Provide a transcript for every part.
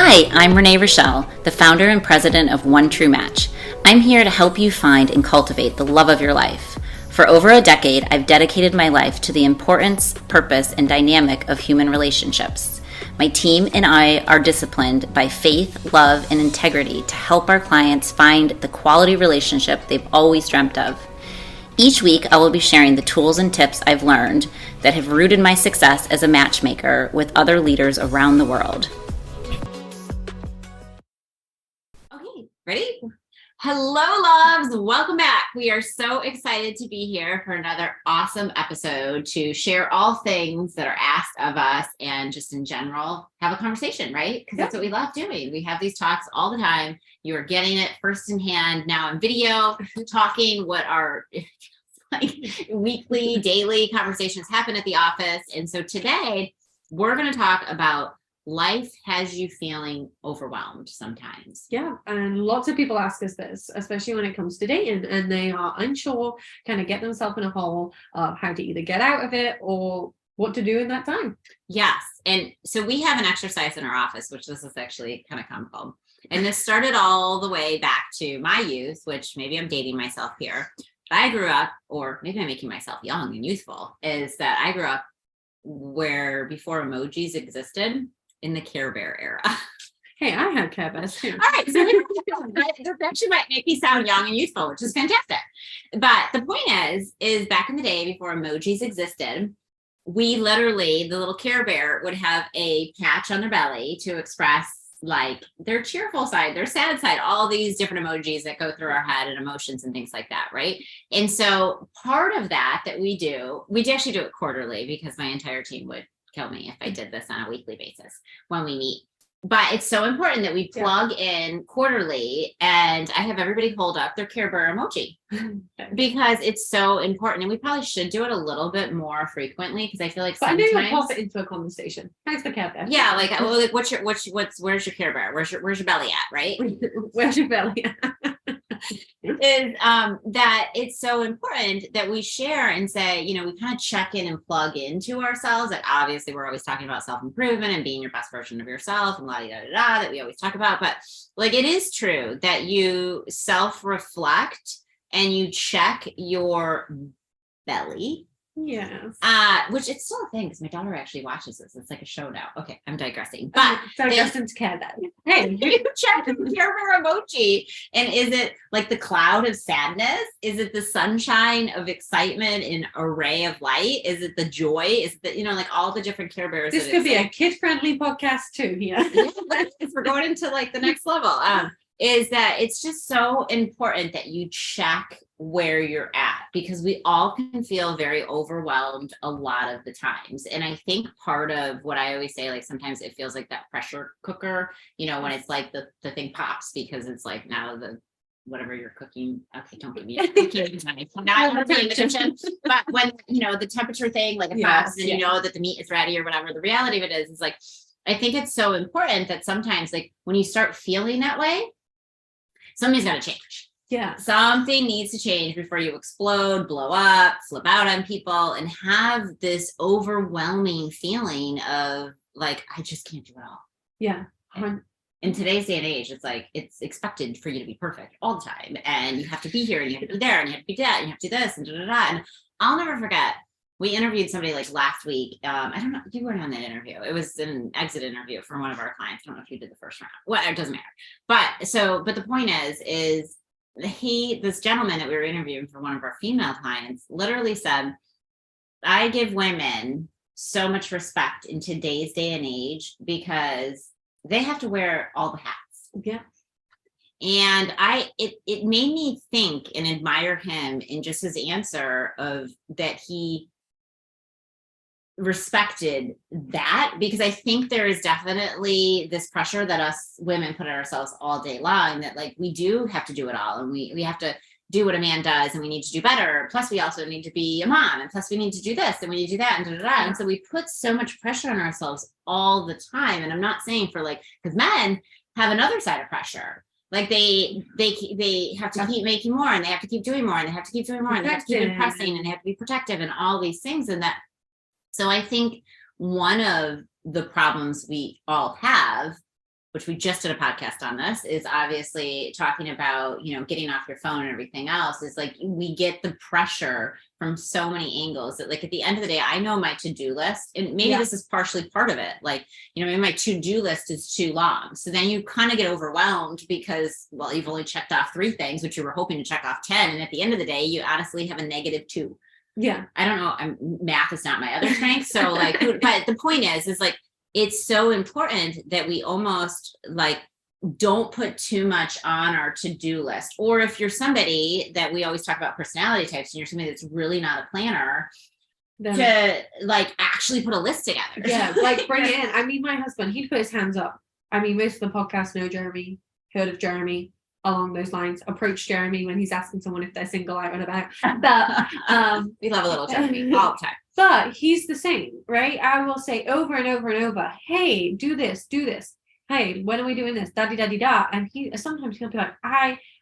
Hi, I'm Renee Richel, the founder and president of One True Match. I'm here to help you find and cultivate the love of your life. For over a decade, I've dedicated my life to the importance, purpose, and dynamic of human relationships. My team and I are disciplined by faith, love, and integrity to help our clients find the quality relationship they've always dreamt of. Each week, I will be sharing the tools and tips I've learned that have rooted my success as a matchmaker with other leaders around the world. Okay, ready? Hello, loves. Welcome back. We are so excited to be here for another awesome episode to share all things that are asked of us and just in general have a conversation, right? Because that's what we love doing. We have these talks all the time. You are getting it first in hand now in video, talking what our like weekly, daily conversations happen at the office. And so today we're going to talk about life has you feeling overwhelmed sometimes. Yeah, and lots of people ask us this, especially when it comes to dating, and they are unsure, kind of get themselves in a hole of how to either get out of it or what to do in that time. Yes. And so we have an exercise in our office, which this is actually kind of comical. And this started all the way back to my youth, which maybe I'm dating myself here. But I grew up, or maybe I'm making myself young and youthful, is that I grew up where before emojis existed, in the Care Bear era. Hey, I had Care Bears too. All right, so that actually might make me sound young and youthful, which is fantastic. But the point is back in the day before emojis existed, we literally, the little Care Bear would have a patch on their belly to express like their cheerful side, their sad side, all these different emojis that go through our head and emotions and things like that, right? And so part of that we actually do it quarterly because my entire team would kill me if I did this on a weekly basis when we meet. But it's so important that we plug in quarterly, and I have everybody hold up their Care Bear emoji because it's so important. And we probably should do it a little bit more frequently because I feel like sometimes I know you'll pop it into a conversation. Thanks for Care Bear. Yeah, like well, like where's your Care Bear? Where's your belly at? Right? Where's your belly at? Is that it's so important that we share and say, we kind of check in and plug into ourselves. Like obviously we're always talking about self-improvement and being your best version of yourself and that we always talk about, but like it is true that you self-reflect and you check your belly. Yes. Which it's still a thing because my daughter actually watches this. It's like a show now. Okay, I'm digressing. But digressing to Care Bear. Hey, you check the Care Bear emoji. And is it like the cloud of sadness? Is it the sunshine of excitement and array of light? Is it the joy? Is it the, like all the different Care Bears? This could be a kid-friendly podcast too. Yeah. We're going into like the next level. Is that it's just so important that you check where you're at because we all can feel very overwhelmed a lot of the times. And I think part of what I always say, like sometimes it feels like that pressure cooker, when it's like the thing pops because it's like now the whatever you're cooking. Okay, don't give me a cooking time. Now I'm in the kitchen. But when the temperature thing, like it pops and you know that the meat is ready or whatever, the reality of it is like I think it's so important that sometimes like when you start feeling that way, something's got to change. Yeah. Something needs to change before you explode, blow up, flip out on people, and have this overwhelming feeling of like, I just can't do it all. Yeah. In today's day and age, it's like, it's expected for you to be perfect all the time. And you have to be here and you have to be there and you have to be that and you have to do this and da-da-da. And I'll never forget, we interviewed somebody like last week. I don't know, you weren't on that interview. It was an exit interview from one of our clients. I don't know if you did the first round. Well, it doesn't matter. But the point is this gentleman that we were interviewing for one of our female clients literally said, I give women so much respect in today's day and age because they have to wear all the hats. Yeah. And it made me think and admire him in just his answer of that he respected that because I think there is definitely this pressure that us women put on ourselves all day long that like we do have to do it all and we have to do what a man does and we need to do better. Plus we also need to be a mom and plus we need to do this and we need to do that and da-da-da. And so we put so much pressure on ourselves all the time. And I'm not saying for like, because men have another side of pressure. Like they have to keep making more and they have to keep doing more and they have to keep doing more and they have to keep impressing and they have to be protective and all these things. And that, so I think one of the problems we all have which we just did a podcast on this, is obviously talking about, getting off your phone and everything else, is like, we get the pressure from so many angles that, like, at the end of the day, I know my to-do list, and maybe this is partially part of it. Like, maybe my to-do list is too long. So then you kind of get overwhelmed because, well, you've only checked off 3 things, which you were hoping to check off 10. And at the end of the day, you honestly have a -2. Yeah. I don't know. Math is not my other strength. So like, but the point is like, it's so important that we almost like don't put too much on our to-do list. Or if you're somebody that, we always talk about personality types, and you're somebody that's really not a planner, then, to like actually put a list together. Yeah, like bring it in. I mean, my husband, he'd put his hands up. I mean, most of the podcast know Jeremy, heard of Jeremy, along those lines, approach Jeremy when he's asking someone if they're single out and about. But we love a little Jeremy all the time. But he's the same, right? I will say over and over and over, hey, do this. Hey, when are we doing this? Da-di-da-di-da. And sometimes he'll be like,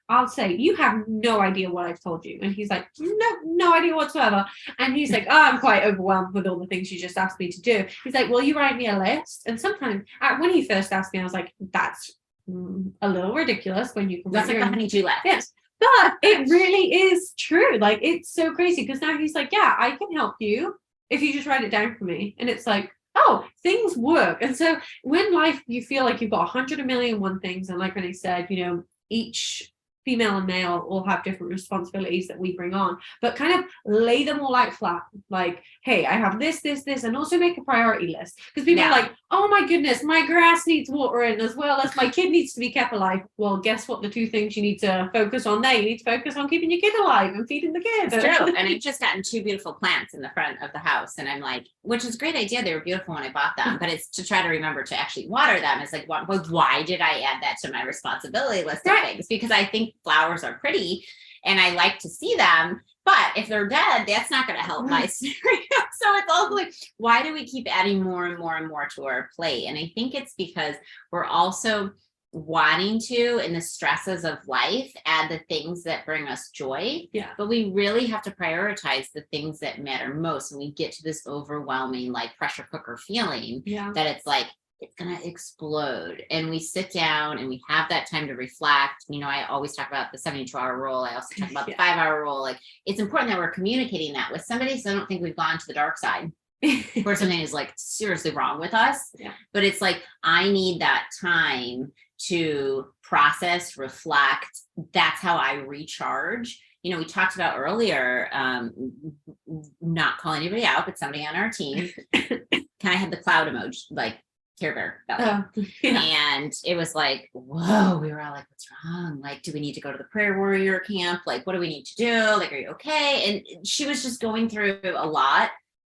I'll say, you have no idea what I've told you. And he's like, no idea whatsoever. And he's like, I'm quite overwhelmed with all the things you just asked me to do. He's like, well, you write me a list. And sometimes when he first asked me, I was like, that's a little ridiculous when you can. That's like a honey-do list. Yes. But it really is true. Like, it's so crazy because now he's like, yeah, I can help you if you just write it down for me. And it's like, oh, things work. And so when life, you feel like you've got 100,000,001 things. And like Renee said, each female and male all have different responsibilities that we bring on, but kind of lay them all out flat. Like, hey, I have this, and also make a priority list. Because people are like, oh my goodness, my grass needs watering as well as my kid needs to be kept alive. Well, guess what? The 2 things you need to focus on there, you need to focus on keeping your kid alive and feeding the kids. It's true. And I've just gotten 2 beautiful plants in the front of the house. And I'm like, which is a great idea. They were beautiful when I bought them, but it's to try to remember to actually water them. It's like, why did I add that to my responsibility list of things? Because I think flowers are pretty and I like to see them, but if they're dead, that's not going to help my scenario. So it's also like, why do we keep adding more and more and more to our plate? And I think it's because we're also wanting to, in the stresses of life, add the things that bring us joy. Yeah. But we really have to prioritize the things that matter most. And we get to this overwhelming, like, pressure cooker feeling that it's like, it's going to explode. And we sit down and we have that time to reflect. I always talk about the 72-hour rule. I also talk about the 5-hour rule. Like, it's important that we're communicating that with somebody, so I don't think we've gone to the dark side where something is like seriously wrong with us. Yeah. But it's like, I need that time to process, reflect. That's how I recharge. We talked about earlier, not calling anybody out, but somebody on our team kind of had the cloud emoji, like Care Bear belly. And it was like, whoa, we were all like, what's wrong? Like, do we need to go to the prayer warrior camp? Like, what do we need to do? Like, are you okay? And she was just going through a lot.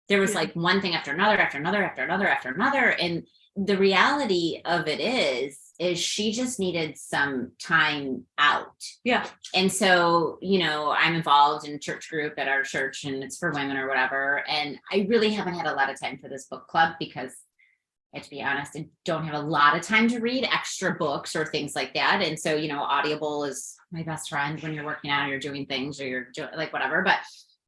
There was like one thing after another, after another, after another, after another. And the reality of it is she just needed some time out. Yeah. And so, I'm involved in a church group at our church, and it's for women or whatever. And I really haven't had a lot of time for this book club because, to be honest, I don't have a lot of time to read extra books or things like that. And so, Audible is my best friend when you're working out or you're doing things or you're doing like whatever. But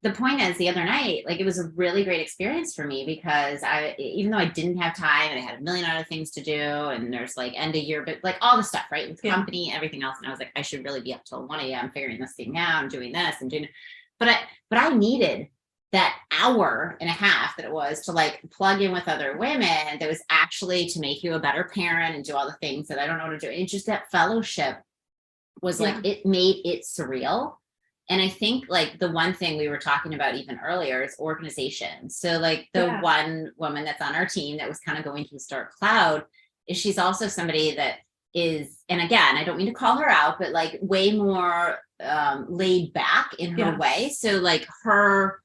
the point is, the other night, like, it was a really great experience for me because even though I didn't have time and I had a million other things to do, and there's like end of year, but like all the stuff, right, with the company, everything else. And I was like, I should really be up till 1 a.m. figuring this thing out and doing this and doing it. But I needed that hour and a half that it was to like plug in with other women that was actually to make you a better parent and do all the things that I don't know how to do. And just that fellowship was like, it made it surreal. And I think like the one thing we were talking about even earlier is organization. So like the one woman that's on our team that was kind of going to start cloud is she's also somebody that is, and again, I don't mean to call her out, but like way more laid back in her way. So like her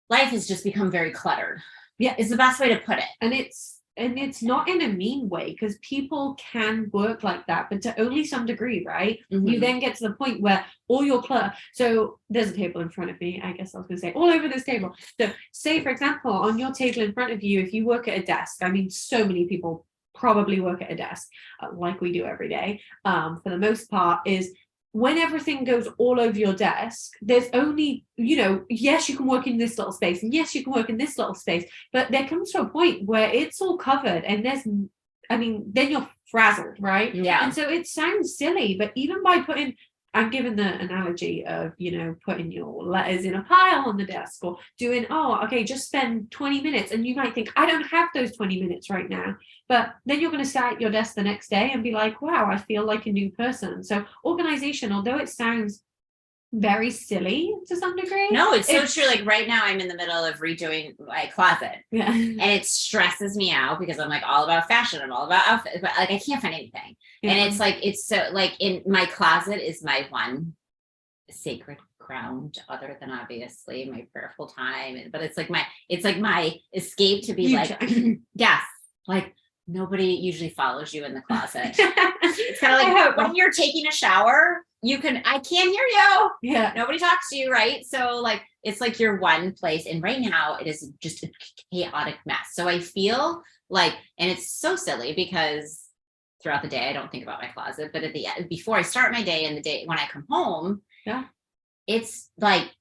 life has just become very cluttered. Yeah, is the best way to put it. And it's not in a mean way, because people can work like that, but to only some degree, right? Mm-hmm. You then get to the point where all your clutter. So there's a table in front of me. I guess I was going to say all over this table. So say, for example, on your table in front of you, if you work at a desk, I mean, so many people probably work at a desk like we do every day. For the most part, is when everything goes all over your desk, there's only, yes, you can work in this little space, and yes, you can work in this little space, but there comes to a point where it's all covered, and then you're frazzled, right? Yeah. And so it sounds silly, but even by putting, I'm given the analogy of, putting your letters in a pile on the desk, or doing, just spend 20 minutes. And you might think, I don't have those 20 minutes right now. But then you're going to sit at your desk the next day and be like, wow, I feel like a new person. So organization, although it sounds very silly to some degree. No, it's so true. Like right now I'm in the middle of redoing my closet. Yeah. And it stresses me out because I'm like all about fashion. I'm all about outfits, but like I can't find anything. Yeah. And it's like, it's so like in my closet is my one sacred ground, other than obviously my prayerful time. But it's like my escape to be yes, like nobody usually follows you in the closet. It's kind of like when you're taking a shower, I can't hear you. Yeah. Nobody talks to you, right? So like, it's like your one place. And right now it is just a chaotic mess. So I feel like, and it's so silly because throughout the day, I don't think about my closet, but at the end, before I start my day and the day when I come home, it's like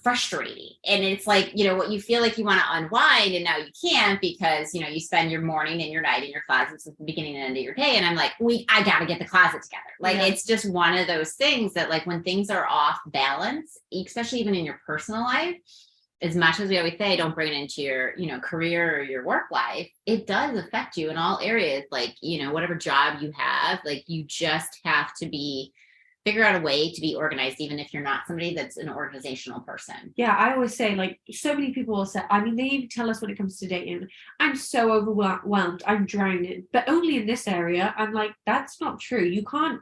frustrating. And it's like, what you feel like you want to unwind and now you can't because, you spend your morning and your night in your closet since the beginning and end of your day. And I'm like, I got to get the closet together. Like, it's just one of those things that like when things are off balance, especially even in your personal life, as much as we always say, don't bring it into your, career or your work life, it does affect you in all areas. Like, whatever job you have, like you just have to figure out a way to be organized, even if you're not somebody that's an organizational person. Yeah, I always say, like, so many people will say, I mean, they even tell us when it comes to dating, I'm so overwhelmed, I'm drowning, but only in this area. I'm like, that's not true. You can't,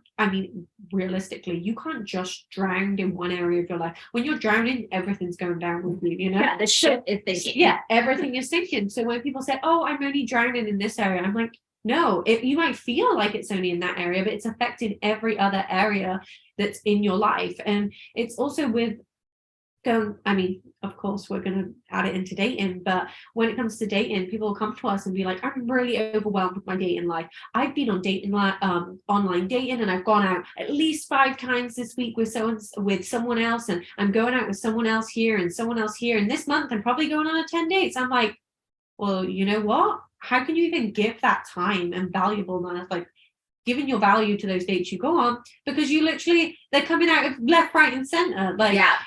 realistically, you can't just drown in one area of your life. When you're drowning, everything's going down with you, Yeah, the ship is sinking. Yeah, everything is sinking. So when people say, I'm only drowning in this area, I'm like, no, you might feel like it's only in that area, but it's affecting every other area that's in your life. And it's also with of course, we're going to add it into dating, but when it comes to dating, people will come to us and be like, I'm really overwhelmed with my dating life. I've been on online dating, and I've gone out at least 5 times this week with someone else, and I'm going out with someone else here and someone else here. And this month, I'm probably going on 10 dates. I'm like, well, you know what? How can you even give that time and valuableness, like giving your value to those dates you go on, because they're coming out of left, right, and center.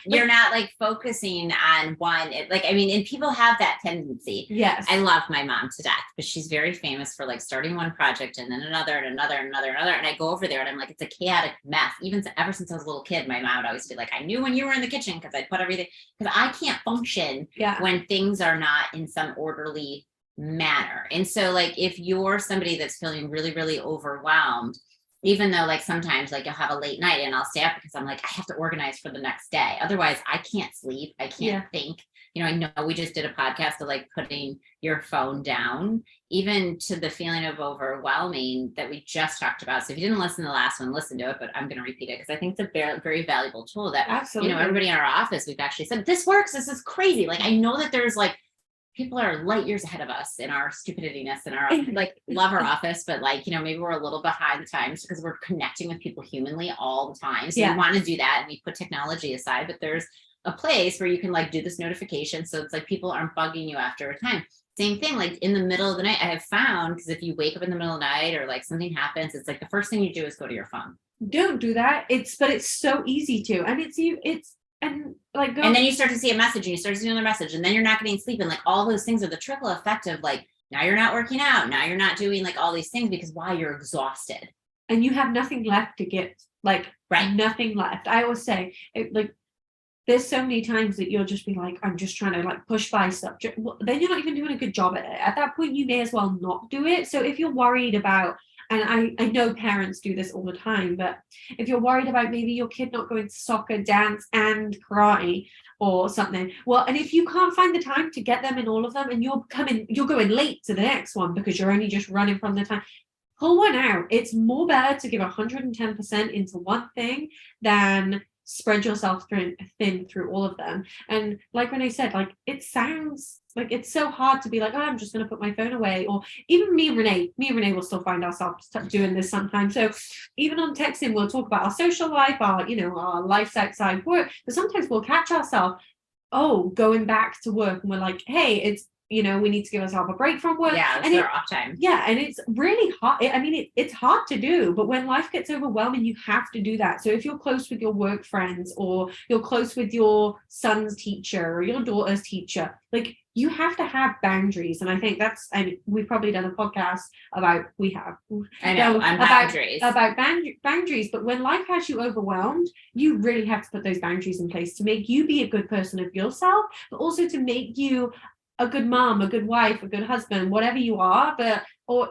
You're not like focusing on one. And people have that tendency. Yes. I love my mom to death, but she's very famous for like starting one project and then another and another and another and another. And I go over there and I'm like, it's a chaotic mess. Ever since I was a little kid, my mom would always be like, I knew when you were in the kitchen because I put everything, because I can't function when things are not in some orderly manner. And so like if you're somebody that's feeling really, really overwhelmed, even though like sometimes like you'll have a late night and I'll stay up because I'm like, I have to organize for the next day. Otherwise I can't sleep. I can't think. I know we just did a podcast of like putting your phone down, even to the feeling of overwhelming that we just talked about. So if you didn't listen to the last one, listen to it, but I'm going to repeat it because I think it's a very, very valuable tool that, absolutely, everybody in our office, we've actually said, this works. This is crazy. Like, I know that there's like, people are light years ahead of us in our stupidityness and our like love our office, but like, maybe we're a little behind the times because we're connecting with people humanly all the time. So we want to do that and we put technology aside, but there's a place where you can like do this notification. So it's like people aren't bugging you after a time. Same thing, like in the middle of the night, I have found, because if you wake up in the middle of the night or like something happens, it's like the first thing you do is go to your phone. Don't do that. But it's so easy to, and and then you start to see a message and you start to see another message and then you're not getting sleep. And like all those things are the trickle effect of like, now you're not working out. Now you're not doing like all these things because you're exhausted. And you have nothing left to give, nothing left. I always say there's so many times that you'll just be like, I'm just trying to like push by stuff. Then you're not even doing a good job at it. At that point, you may as well not do it. So if you're worried about, and I know parents do this all the time, but if you're worried about maybe your kid not going to soccer, dance, and karate or something, well, and if you can't find the time to get them in all of them, and you're going late to the next one because you're only just running from the time, pull one out. It's more better to give 110% into one thing than spread yourself thin through all of them. And like Renee said, like it sounds like it's so hard to be like, I'm just going to put my phone away. Or even me and Renee will still find ourselves doing this sometimes. So even on texting, we'll talk about our social life, our life outside work, but sometimes we'll catch ourselves going back to work and we're like, hey, it's you know, we need to give ourselves a break from work. Yeah, it's their off time. Yeah, and it's really hard. I mean, it's hard to do, but when life gets overwhelming, you have to do that. So if you're close with your work friends, or you're close with your son's teacher or your daughter's teacher, like, you have to have boundaries. And I think that's, and we've probably done a podcast about, boundaries. About boundaries. But when life has you overwhelmed, you really have to put those boundaries in place to make you be a good person of yourself, but also to make you a good mom, a good wife, a good husband, whatever you are, or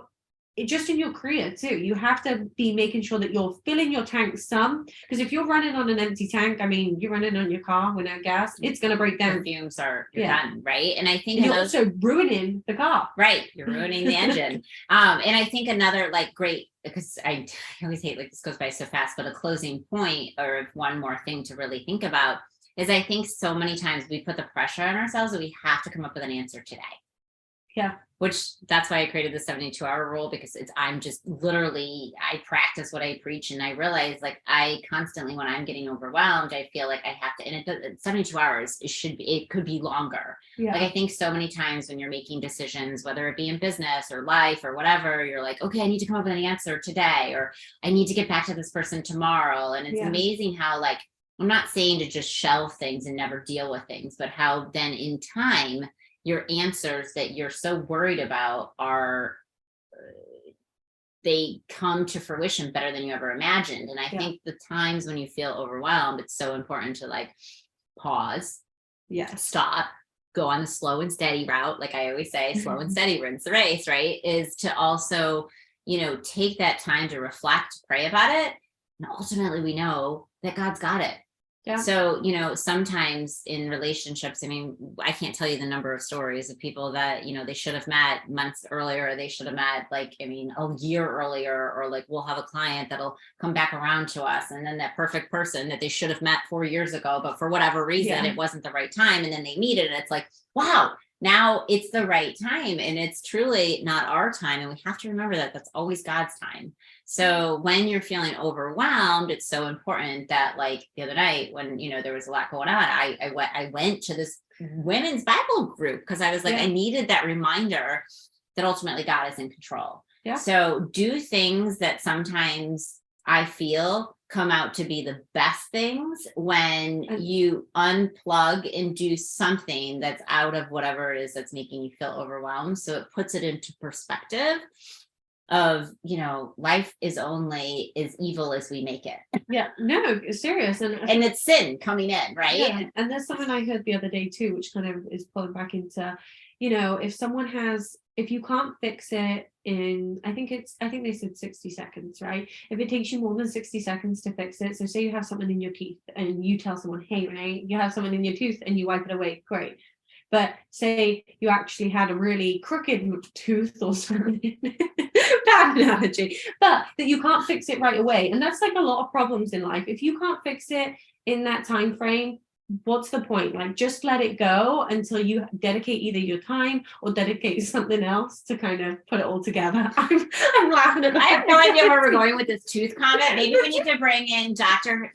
just in your career too. You have to be making sure that you're filling your tank some, because if you're running on an empty tank, I mean, you're running on your car with no gas, it's going to break down. The fumes are done, right? And I think you're also ruining the car. Right, you're ruining the engine. And I think another like great, because I always hate, like, this goes by so fast, but a closing point or one more thing to really think about is, I think so many times we put the pressure on ourselves that we have to come up with an answer today. Yeah. Which that's why I created the 72-hour rule, because I'm just literally, I practice what I preach, and I realize, like, I constantly, when I'm getting overwhelmed, I feel like I have to, and 72 hours, it could be longer. Yeah. Like, I think so many times when you're making decisions, whether it be in business or life or whatever, you're like, okay, I need to come up with an answer today, or I need to get back to this person tomorrow. And it's amazing how, like, I'm not saying to just shelve things and never deal with things, but how then in time, your answers that you're so worried about they come to fruition better than you ever imagined. And I think the times when you feel overwhelmed, it's so important to, like, pause, stop, go on the slow and steady route. Like I always say, slow and steady wins the race, right? Is to also, you know, take that time to reflect, pray about it. And ultimately we know that God's got it. Yeah. So, you know, sometimes in relationships, I mean, I can't tell you the number of stories of people that, you know, they should have met months earlier, or they should have met, like, I mean, a year earlier, or like, we'll have a client that'll come back around to us, and then that perfect person that they should have met 4 years ago, but for whatever reason, it wasn't the right time. And then they meet it, and it's like, wow, now it's the right time. And it's truly not our time. And we have to remember that that's always God's time. So when you're feeling overwhelmed, it's so important that, like, the other night when, you know, there was a lot going on, I went to this women's Bible group because I was like, I needed that reminder that ultimately God is in control. Yeah. So do things that sometimes I feel come out to be the best things when you unplug and do something that's out of whatever it is that's making you feel overwhelmed. So it puts it into perspective of, you know, life is only as evil as we make it. Yeah, no, it's serious. And it's sin coming in, right? Yeah. And there's something I heard the other day too, which kind of is pulling back into, you know, if you can't fix it in, I think they said 60 seconds, right? If it takes you more than 60 seconds to fix it, so say you have something in your teeth and you tell someone, hey, Renee, you have something in your tooth, and you wipe it away, great. But say you actually had a really crooked tooth or something, bad analogy, but that you can't fix it right away. And that's like a lot of problems in life. If you can't fix it in that time frame, what's the point? Like, just let it go until you dedicate either your time or dedicate something else to kind of put it all together. I'm laughing at that. I have no idea where we're going with this tooth comment. Maybe we need to bring in Dr.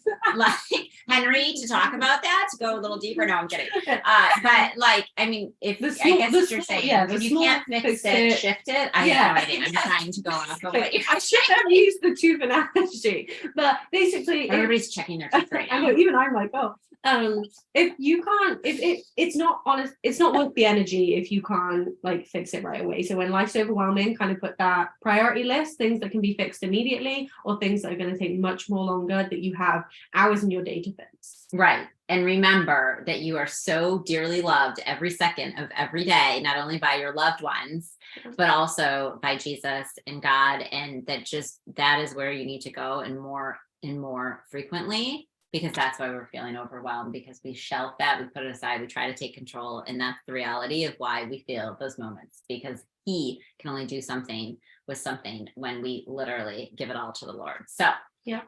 Henry to talk about that, to go a little deeper. No, I'm kidding. But like, I mean, if I guess what you're saying, if you can't fix it, shift it. I have no idea. I'm trying to go off of what you're I should have used the tooth analogy, but basically everybody's checking their teeth right now. I know, even I'm like, oh. If you can't, it's not honest, it's not worth the energy if you can't, like, fix it right away. So when life's overwhelming, kind of put that priority list, things that can be fixed immediately, or things that are going to take much more longer that you have hours in your day to fix. Right. And remember that you are so dearly loved every second of every day, not only by your loved ones, but also by Jesus and God. And that is where you need to go, and more frequently. Because that's why we're feeling overwhelmed, because we shelf that, we put it aside, we try to take control. And that's the reality of why we feel those moments, because he can only do something with something when we literally give it all to the Lord. So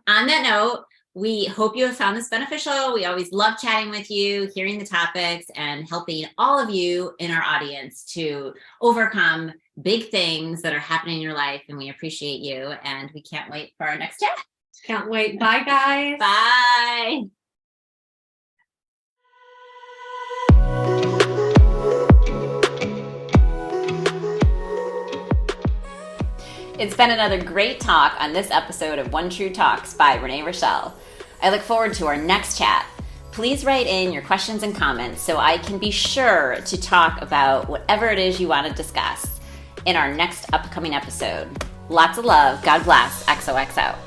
on that note, we hope you have found this beneficial. We always love chatting with you, hearing the topics, and helping all of you in our audience to overcome big things that are happening in your life. And we appreciate you. And we can't wait for our next chat. Can't wait. Bye, guys. Bye. It's been another great talk on this episode of One True Talks by Renee Richel. I look forward to our next chat. Please write in your questions and comments so I can be sure to talk about whatever it is you want to discuss in our next upcoming episode. Lots of love. God bless. XOXO.